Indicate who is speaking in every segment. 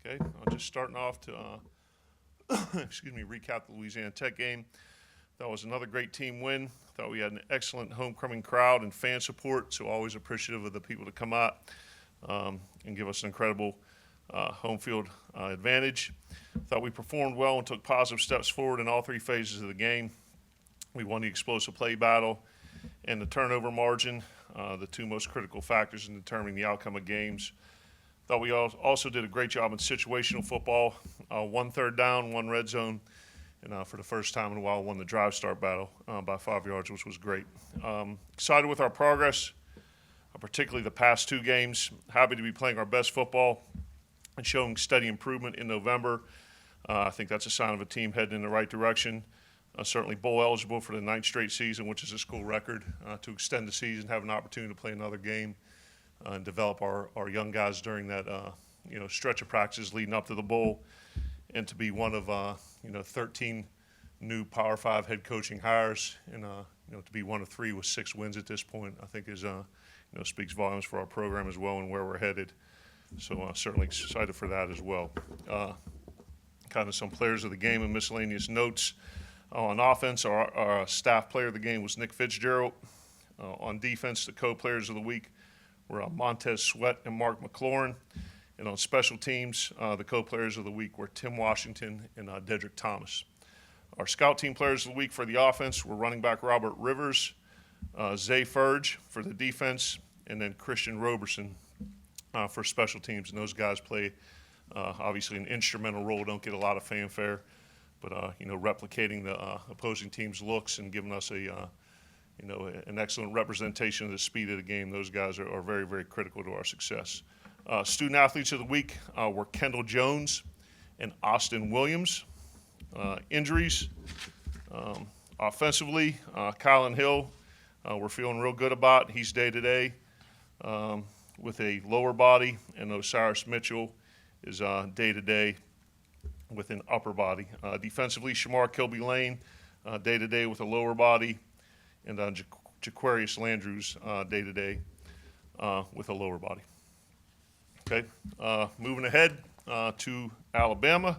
Speaker 1: Okay, I'm just starting off to, recap the Louisiana Tech game. That was another great team win. Thought we had an excellent homecoming crowd and fan support, so always appreciative of the people to come out and give us an incredible home field advantage. Thought we performed well and took positive steps forward in all three phases of the game. We won the explosive play battle and the turnover margin, the two most critical factors in determining the outcome of games. Thought we also did a great job in situational football. 1 third down, 1 red zone, and for the first time in a while won the drive start battle by 5 yards, which was great. Excited with our progress, particularly the past 2 games. Happy to be playing our best football and showing steady improvement in November. I think that's a sign of a team heading in the right direction. Certainly bowl eligible for the 9th straight season, which is a school record, to extend the season, have an opportunity to play another game, and develop our young guys during that stretch of practices leading up to the bowl, and to be one of 13 new Power 5 head coaching hires, and to be one of 3 with 6 wins at this point, I think is speaks volumes for our program as well and where we're headed. So certainly excited for that as well. Kind of some players of the game and miscellaneous notes. On offense, our staff player of the game was Nick Fitzgerald. On defense, the co-players of the week were Montez Sweat and Mark McLaurin. And on special teams, the co-players of the week were Tim Washington and Dedrick Thomas. Our scout team players of the week for the offense were running back Robert Rivers, Zay Furge for the defense, and then Christian Roberson for special teams. And those guys play obviously an instrumental role, don't get a lot of fanfare, but replicating the opposing team's looks and giving us an excellent representation of the speed of the game. Those guys are very, very critical to our success. Student athletes of the week were Kendall Jones and Austin Williams. Injuries, offensively, Kylan Hill, we're feeling real good about. He's day-to-day with a lower body, and Osiris Mitchell is day-to-day with an upper body. Defensively, Shamar Kilby-Lane, day-to-day with a lower body, and Jaquarius Landrews, day-to-day with a lower body. Okay, moving ahead to Alabama.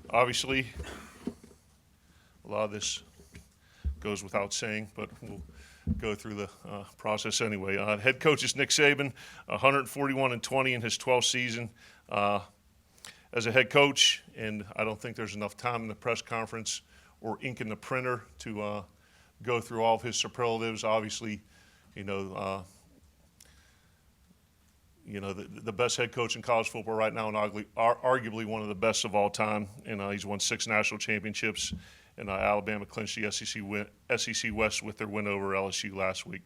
Speaker 1: Obviously, a lot of this goes without saying, but we'll go through the process anyway. Head coach is Nick Saban, 141-20 in his 12th season as a head coach, and I don't think there's enough time in the press conference or ink in the printer to go through all of his superlatives. Obviously, the best head coach in college football right now, and arguably one of the best of all time. And he's won 6 national championships. And Alabama clinched the SEC West with their win over LSU last week.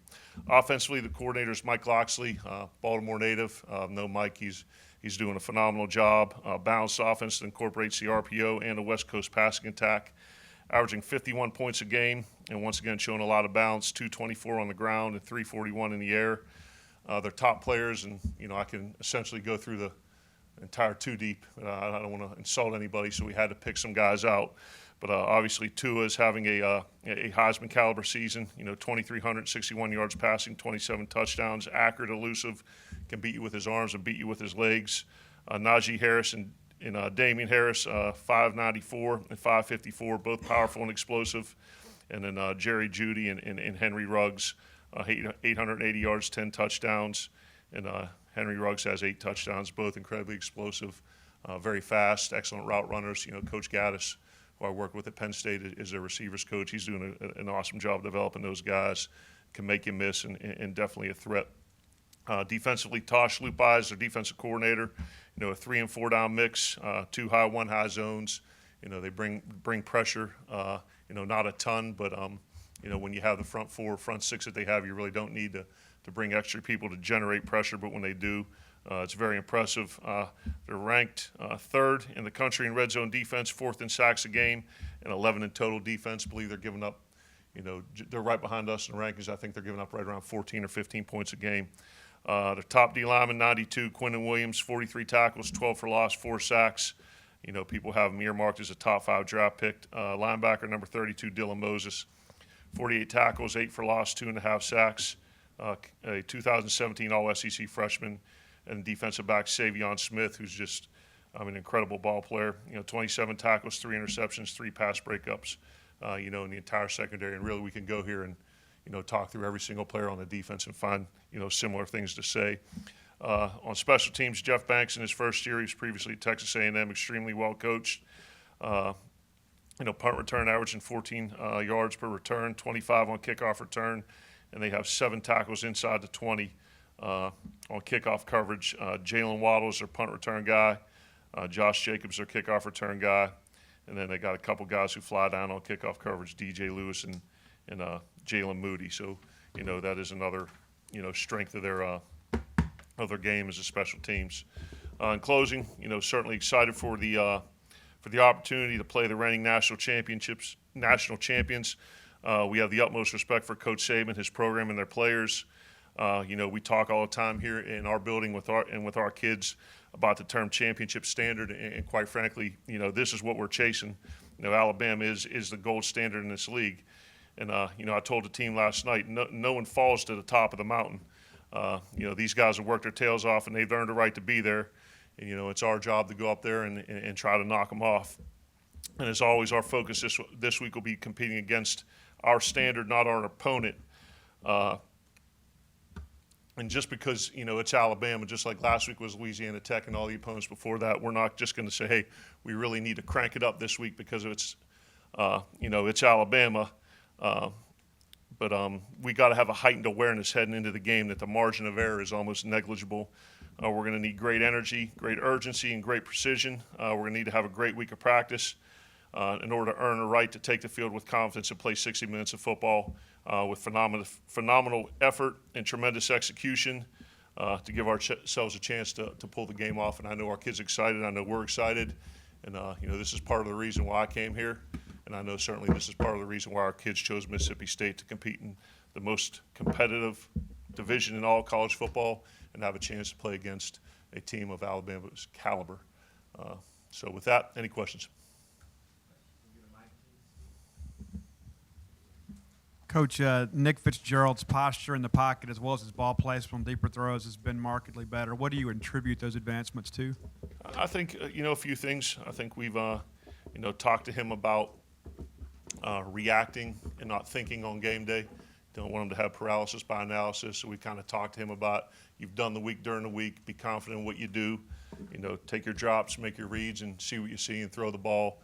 Speaker 1: Offensively, the coordinator is Mike Loxley, Baltimore native. Know Mike, he's doing a phenomenal job. Balanced offense that incorporates the RPO and a West Coast passing attack, averaging 51 points a game, and once again showing a lot of balance, 224 on the ground and 341 in the air. They're top players, and I can essentially go through the entire 2 deep. I don't want to insult anybody, so we had to pick some guys out. But obviously, Tua is having a Heisman caliber season. 2,361 yards passing, 27 touchdowns, accurate, elusive, can beat you with his arms and beat you with his legs. Najee Harris and Damian Harris, 594 and 554, both powerful and explosive. And then Jerry Jeudy and Henry Ruggs, 880 yards, 10 touchdowns. And Henry Ruggs has 8 touchdowns, both incredibly explosive, very fast, excellent route runners. Coach Gaddis, who I work with at Penn State, is their receivers coach. He's doing an awesome job developing those guys, can make you miss, and definitely a threat. Defensively, Tosh Lupai is their defensive coordinator. A 3 and 4 down mix, 2 high, 1 high zones. They bring pressure. Not a ton, but when you have the front 4, front 6 that they have, you really don't need to bring extra people to generate pressure. But when they do, it's very impressive. They're ranked 3rd in the country in red zone defense, 4th in sacks a game, and 11 in total defense. I believe they're giving up, they're right behind us in the rankings. I think they're giving up right around 14 or 15 points a game. The top D lineman, 92, Quinton Williams, 43 tackles, 12 for loss, 4 sacks. People have him earmarked as a top 5 draft pick. Linebacker, number 32, Dylan Moses, 48 tackles, 8 for loss, 2.5 sacks. A 2017 All-SEC freshman, and defensive back Savion Smith, who's just An incredible ball player. 27 tackles, 3 interceptions, 3 pass breakups. In the entire secondary, and really we can go here and talk through every single player on the defense and find similar things to say. On special teams, Jeff Banks in his first year, he was previously at Texas A&M, extremely well coached. Punt return averaging 14 yards per return, 25 on kickoff return, and they have 7 tackles inside the 20 on kickoff coverage. Jalen Waddle is their punt return guy. Josh Jacobs, their kickoff return guy. And then they got a couple guys who fly down on kickoff coverage, DJ Lewis and Jalen Moody. So, that is another, strength of their game as a special teams. In closing, certainly excited for the opportunity to play the reigning national champions. We have the utmost respect for Coach Saban, his program, and their players. We talk all the time here in our building with our kids about the term championship standard, and quite frankly, this is what we're chasing. Alabama is the gold standard in this league, and I told the team last night, no one falls to the top of the mountain. These guys have worked their tails off, and they've earned the right to be there. And, it's our job to go up there and try to knock them off. And as always, our focus this week will be competing against our standard, not our opponent. And just because, it's Alabama, just like last week was Louisiana Tech and all the opponents before that, we're not just going to say, hey, we really need to crank it up this week because it's Alabama. But we got to have a heightened awareness heading into the game that the margin of error is almost negligible. We're going to need great energy, great urgency, and great precision. We're going to need to have a great week of practice in order to earn a right to take the field with confidence and play 60 minutes of football with phenomenal effort and tremendous execution to give ourselves a chance to pull the game off. And I know our kids are excited. I know we're excited. And, this is part of the reason why I came here. And I know certainly this is part of the reason why our kids chose Mississippi State to compete in the most competitive division in all college football and have a chance to play against a team of Alabama's caliber. So with that, any questions?
Speaker 2: Coach, Nick Fitzgerald's posture in the pocket as well as his ball placement on deeper throws has been markedly better. What do you attribute those advancements to?
Speaker 1: I think, a few things. I think we've, talked to him about reacting and not thinking on game day. Don't want him to have paralysis by analysis. So we kind of talked to him about you've done the week during the week. Be confident in what you do. Take your drops, make your reads, and see what you see and throw the ball.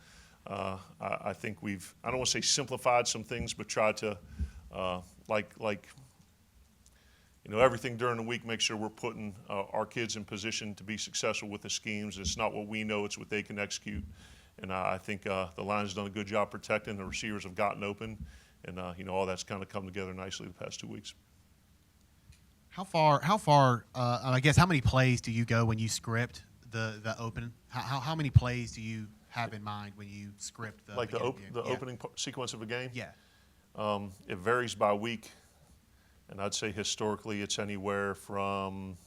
Speaker 1: I think I don't want to say simplified some things, but tried to, everything during the week, make sure we're putting our kids in position to be successful with the schemes. It's not what we know, it's what they can execute. And I think the line's done a good job protecting. The receivers have gotten open. And, all that's kind of come together nicely the past 2 weeks.
Speaker 3: How far, I guess, how many plays do you go when you script the open? How many plays do you have in mind when you script the
Speaker 1: opening sequence of a game?
Speaker 3: Yeah.
Speaker 1: It varies by week, and I'd say historically it's anywhere from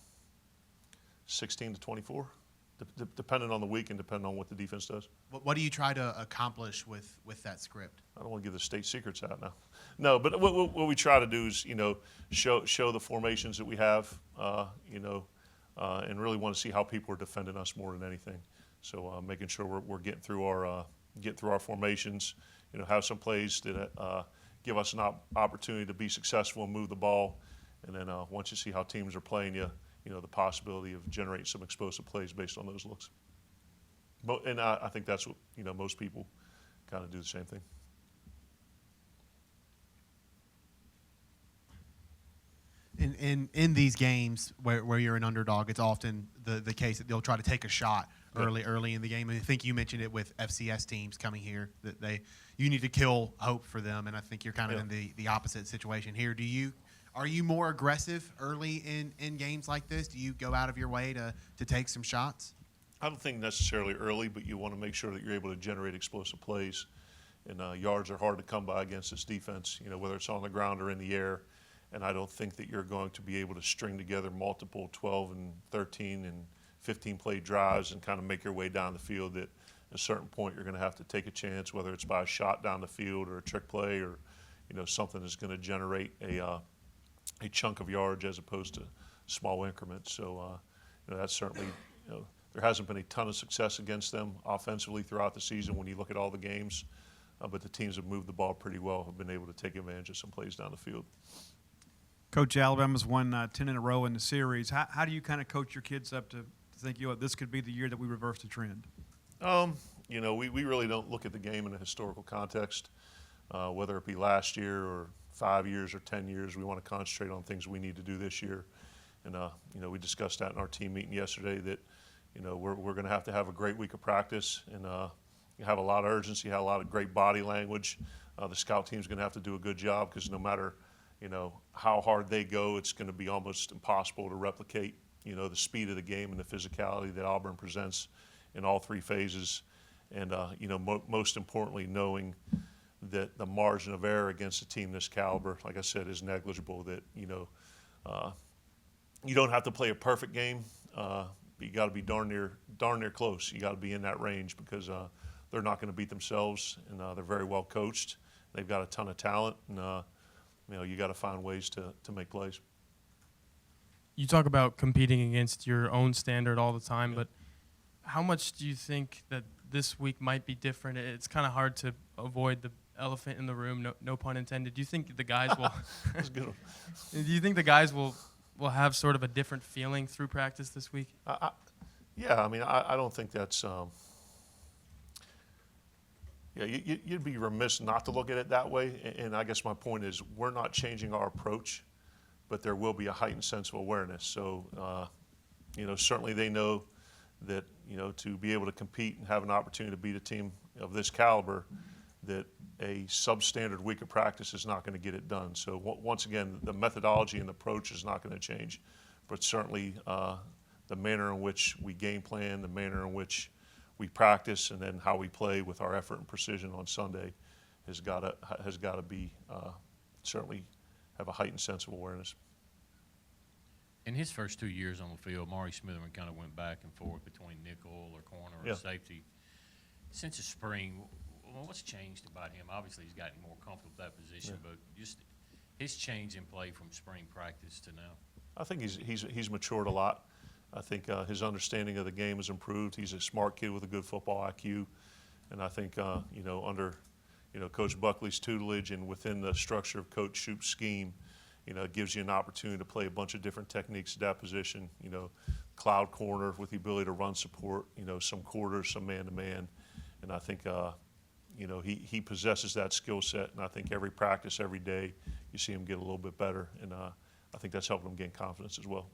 Speaker 1: 16 to 24, depending on the week and depending on what the defense does.
Speaker 3: What do you try to accomplish with that script?
Speaker 1: I don't want to give the state secrets out now. No, but what we try to do is, show the formations that we have, and really want to see how people are defending us more than anything. So making sure we're getting through our formations, have some plays that give us an opportunity to be successful and move the ball, and then once you see how teams are playing you, the possibility of generating some explosive plays based on those looks. And I think that's what most people kind of do the same thing.
Speaker 3: In these games where you're an underdog, it's often the case that they'll try to take a shot early in the game. And I think you mentioned it with FCS teams coming here that you need to kill hope for them, and I think you're kind of in the opposite situation here. Are you more aggressive early in games like this? Do you go out of your way to take some shots?
Speaker 1: I don't think necessarily early, but you want to make sure that you're able to generate explosive plays. And yards are hard to come by against this defense, whether it's on the ground or in the air. And I don't think that you're going to be able to string together multiple 12 and 13 and 15 play drives and kind of make your way down the field. At a certain point, you're going to have to take a chance, whether it's by a shot down the field or a trick play or something that's going to generate a chunk of yards as opposed to small increments. So that's certainly there hasn't been a ton of success against them offensively throughout the season when you look at all the games. But the teams have moved the ball pretty well, have been able to take advantage of some plays down the field.
Speaker 2: Coach, Alabama's won 10 in a row in the series. How do you kind of coach your kids up to think, this could be the year that we reverse the trend?
Speaker 1: We really don't look at the game in a historical context, whether it be last year or 5 years or 10 years. We want to concentrate on things we need to do this year. And, we discussed that in our team meeting yesterday that, we're going to have a great week of practice and have a lot of urgency, have a lot of great body language. The scout team's going to have to do a good job because no matter, how hard they go, it's going to be almost impossible to replicate, the speed of the game and the physicality that Auburn presents in all three phases. And, most importantly, knowing that the margin of error against a team this caliber, like I said, is negligible, that, you don't have to play a perfect game, but you got to be darn near close. You got to be in that range because they're not going to beat themselves, and they're very well coached. They've got a ton of talent, and you got to find ways to make plays.
Speaker 4: You talk about competing against your own standard all the time, but how much do you think that this week might be different? It's kind of hard to avoid the elephant in the room, no pun intended. Do you think the guys will?
Speaker 1: That's a good one.
Speaker 4: Do you think the guys will have sort of a different feeling through practice this week?
Speaker 1: Yeah, I don't think that's. You'd be remiss not to look at it that way. And I guess my point is we're not changing our approach, but there will be a heightened sense of awareness. So, certainly they know that, to be able to compete and have an opportunity to beat a team of this caliber, that a substandard week of practice is not going to get it done. So once again, the methodology and the approach is not going to change, but certainly the manner in which we game plan, the manner in which we practice, and then how we play with our effort and precision on Sunday has got to be certainly have a heightened sense of awareness.
Speaker 5: In his first 2 years on the field, Maury Smitherman kind of went back and forth between nickel or corner or safety. Since the spring, what's changed about him? Obviously, he's gotten more comfortable with that position, but just his change in play from spring practice to now.
Speaker 1: I think he's matured a lot. I think his understanding of the game has improved. He's a smart kid with a good football IQ, and I think under Coach Buckley's tutelage and within the structure of Coach Shoup's scheme, it gives you an opportunity to play a bunch of different techniques at that position. Cloud corner with the ability to run support. Some quarters, some man-to-man, and I think he possesses that skill set. And I think every practice, every day, you see him get a little bit better, and I think that's helping him gain confidence as well.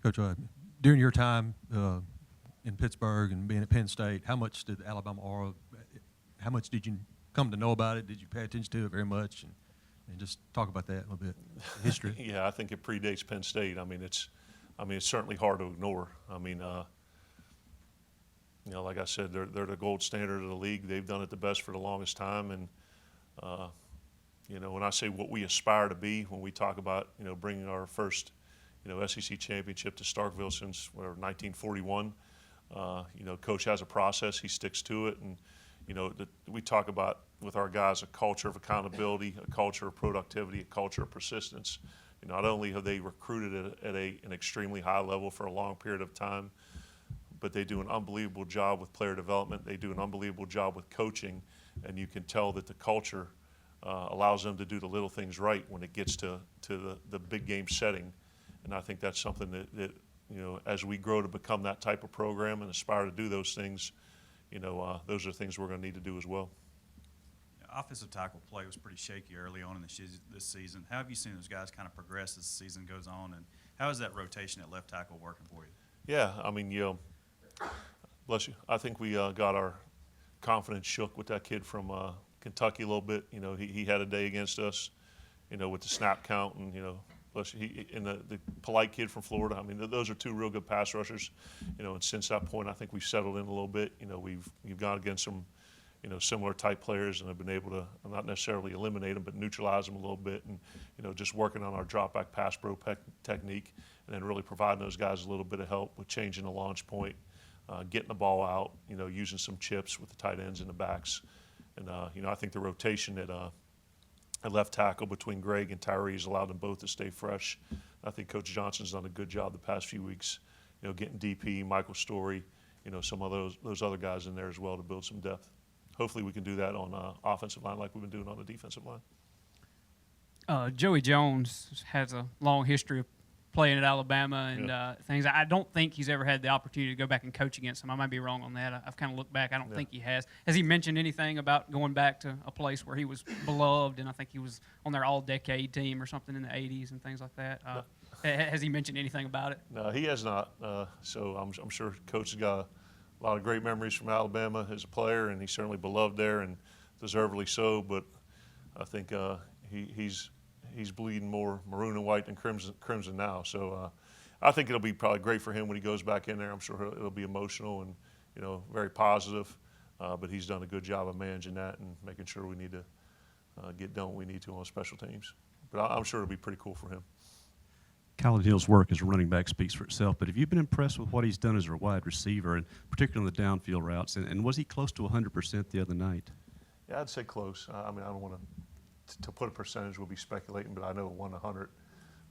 Speaker 6: Coach, during your time in Pittsburgh and being at Penn State, how much did Alabama Aura, how much did you come to know about it? Did you pay attention to it very much? And just talk about that a little bit, history.
Speaker 1: Yeah, I think it predates Penn State. It's certainly hard to ignore. Like I said, they're the gold standard of the league. They've done it the best for the longest time. And, when I say what we aspire to be, when we talk about, bringing our first, SEC championship to Starkville since 1941, Coach has a process. He sticks to it. And, we talk about with our guys a culture of accountability, a culture of productivity, a culture of persistence. Not only have they recruited at an extremely high level for a long period of time, but they do an unbelievable job with player development. They do an unbelievable job with coaching, and you can tell that the culture allows them to do the little things right when it gets to the big game setting. And I think that's something that as we grow to become that type of program and aspire to do those things, those are things we're going to need to do as well.
Speaker 7: Offensive tackle play was pretty shaky early on in this season. How have you seen those guys kind of progress as the season goes on, and how is that rotation at left tackle working for you?
Speaker 1: Yeah, bless you. I think we got our confidence shook with that kid from Kentucky a little bit. He had a day against us, with the snap count, and bless you. And the polite kid from Florida. Those are two real good pass rushers. And since that point, I think we've settled in a little bit. We've gone against some, similar type players and have been able to not necessarily eliminate them, but neutralize them a little bit, and just working on our drop back pass pro technique, and then really providing those guys a little bit of help with changing the launch point, getting the ball out, using some chips with the tight ends and the backs, and I think the rotation at left tackle between Greg and Tyree has allowed them both to stay fresh. I think Coach Johnson's done a good job the past few weeks, getting DP, Michael Story, some of those other guys in there as well to build some depth. Hopefully we can do that on offensive line like we've been doing on the defensive line.
Speaker 8: Joey Jones has a long history of playing at Alabama and things. I don't think he's ever had the opportunity to go back and coach against him. I might be wrong on that. I've kind of looked back. I don't think he has. Has he mentioned anything about going back to a place where he was beloved, and I think he was on their all-decade team or something in the 80s and things like that? Has he mentioned anything about it?
Speaker 1: No, he has not. So I'm sure Coach has got a lot of great memories from Alabama as a player, and he's certainly beloved there, and deservedly so. But I think he's bleeding more maroon and white than crimson now. So I think it'll be probably great for him when he goes back in there. I'm sure it'll be emotional and very positive. But he's done a good job of managing that and making sure we need to get done what we need to on special teams. But I'm sure it'll be pretty cool for him.
Speaker 9: Colin Hill's work as a running back speaks for itself, but have you been impressed with what he's done as a wide receiver, and particularly on the downfield routes? And was he close to 100% the other night?
Speaker 1: Yeah, I'd say close. I mean, I don't want to put a percentage. We'll be speculating, but I know it won 100.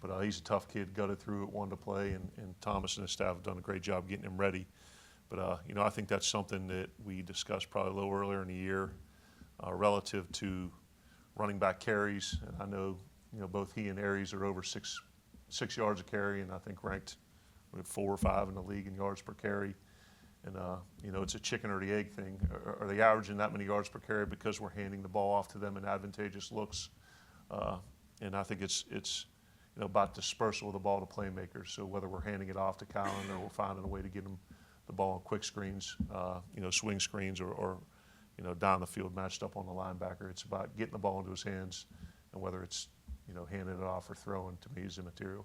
Speaker 1: But he's a tough kid, gutted through it, wanted to play, and Thomas and his staff have done a great job getting him ready. But, I think that's something that we discussed probably a little earlier in the year relative to running back carries. And I know, both he and Aries are over six yards a carry, and I think ranked 4 or 5 in the league in yards per carry. And, it's a chicken or the egg thing. Are they averaging that many yards per carry because we're handing the ball off to them in advantageous looks? And I think it's about dispersal of the ball to playmakers. So whether we're handing it off to Colin or we're finding a way to get him the ball on quick screens, swing screens or down the field matched up on the linebacker. It's about getting the ball into his hands, and whether it's handing it off or throwing, to me, is immaterial.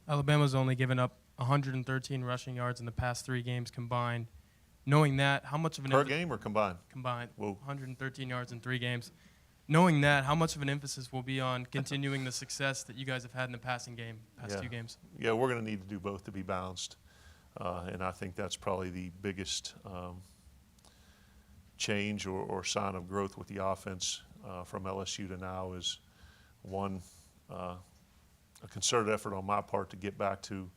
Speaker 4: Alabama's only given up 113 rushing yards in the past 3 games combined. Knowing that, how much of an
Speaker 1: Per game or combined?
Speaker 4: Combined.
Speaker 1: Whoa.
Speaker 4: 113 yards in 3 games. Knowing that, how much of an emphasis will be on continuing the success that you guys have had in the passing game, past 2 games?
Speaker 1: Yeah, we're going to need to do both to be balanced. And I think that's probably the biggest change or sign of growth with the offense from LSU to now is, one, a concerted effort on my part to get back to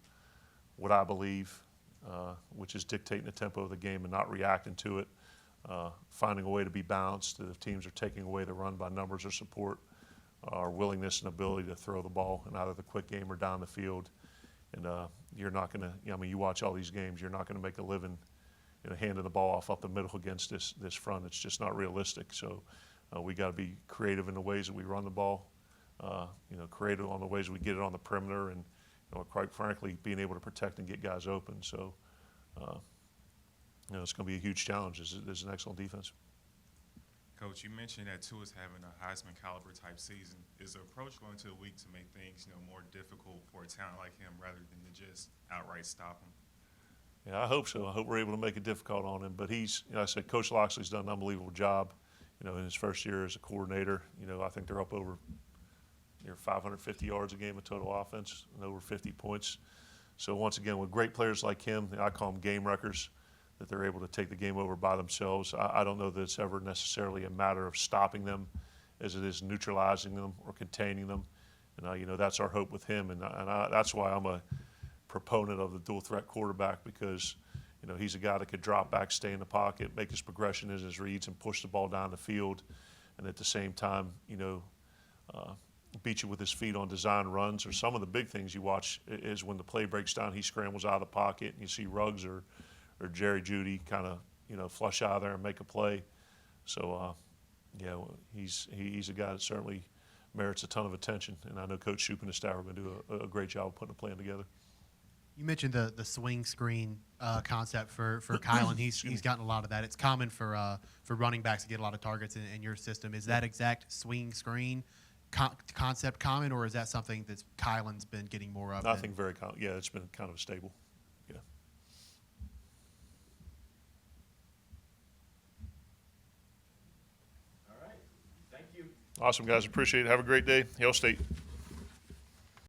Speaker 1: what I believe, which is dictating the tempo of the game and not reacting to it, finding a way to be balanced, that if teams are taking away the run by numbers or support, our willingness and ability to throw the ball in either the quick game or down the field. And you're not going to, you watch all these games, you're not going to make a living handing the ball off up the middle against this front. It's just not realistic. So we got to be creative in the ways that we run the ball, creative on the ways we get it on the perimeter, and quite frankly, being able to protect and get guys open. So it's going to be a huge challenge. There's an excellent defense.
Speaker 10: Coach, you mentioned that Tua's having a Heisman caliber type season. Is the approach going to the week to make things more difficult for a talent like him rather than to just outright stop him?
Speaker 1: Yeah, I hope so. I hope we're able to make it difficult on him. But he's, I said, Coach Loxley's done an unbelievable job, in his first year as a coordinator. I think they're up over 550 yards a game of total offense and over 50 points. So once again, with great players like him, I call them game wreckers, that they're able to take the game over by themselves. I don't know that it's ever necessarily a matter of stopping them as it is neutralizing them or containing them. And, that's our hope with him. And that's why I'm a proponent of the dual threat quarterback, because, he's a guy that could drop back, stay in the pocket, make his progression in his reads, and push the ball down the field. And at the same time, beat you with his feet on design runs. Or some of the big things you watch is when the play breaks down, he scrambles out of the pocket, and you see Ruggs or Jerry Jeudy kind of, flush out of there and make a play. So, he's a guy that certainly merits a ton of attention. And I know Coach Shoup and his staff are going to do a great job of putting a plan together.
Speaker 3: You mentioned the swing screen concept for Kyle, and he's gotten a lot of that. It's common for running backs to get a lot of targets in your system. Is that exact swing screen concept common, or is that something that Kylan's been getting more of?
Speaker 1: I think very common. Yeah, it's been kind of stable. Yeah.
Speaker 11: All right. Thank you.
Speaker 1: Awesome, guys. Appreciate it. Have a great day. Hail State.